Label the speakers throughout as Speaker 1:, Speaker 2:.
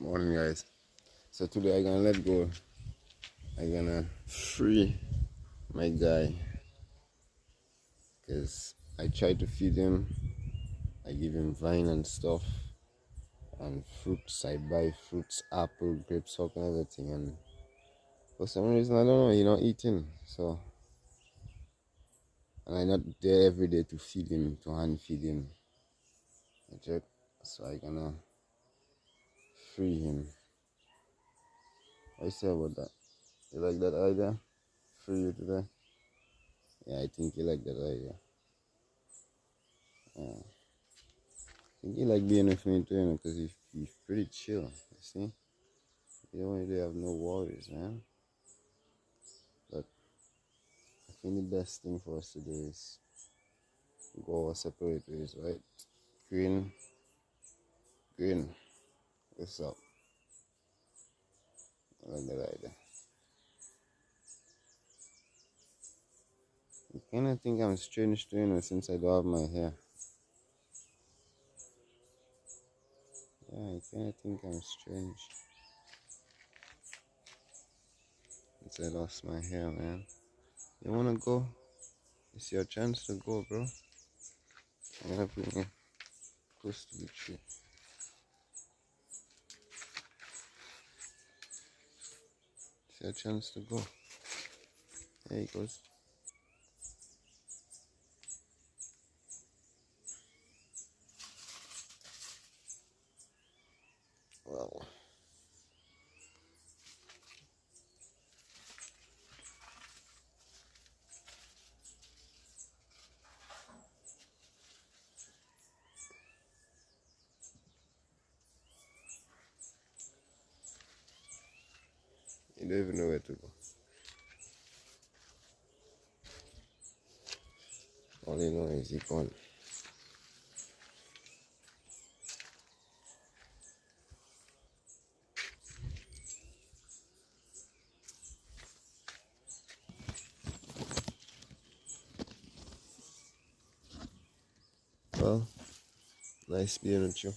Speaker 1: Morning, guys. So today I'm gonna let go. I'm gonna free my guy because I tried to feed him. I give him vine and stuff and fruits. I buy fruits, apple, grapes, and everything. And for some reason, I don't know, he's not eating. So, and I'm not there every day to feed him, to hand feed him. So I'm gonna free him. What you say about that? You like that idea? Free you today? Yeah, I think you like that idea. Yeah. I think he like being with me too, because he's pretty chill, you see? You don't really have no worries, man. But I think the best thing for us to do is go our separate ways, right? Green, green, what's up? I like that idea. You kinda think I'm strange too, since I don't have my hair. Yeah, you kinda think I'm strange. Since I lost my hair, man. You wanna go? It's your chance to go, bro. I'm gonna bring you close to the tree. It's your chance to go. There he goes. Well, you don't even know where to go. All you know is he gone. Well, nice being with you.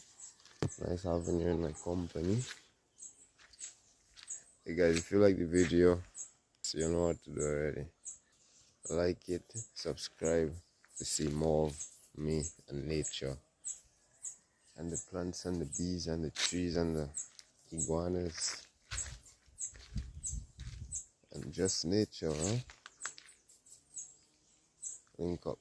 Speaker 1: Nice having you in my company. Hey guys, if you like the video, so you know what to do already. Like it, subscribe to see more of me and nature. And the plants and the bees and the trees and the iguanas. And just nature, huh? Link up.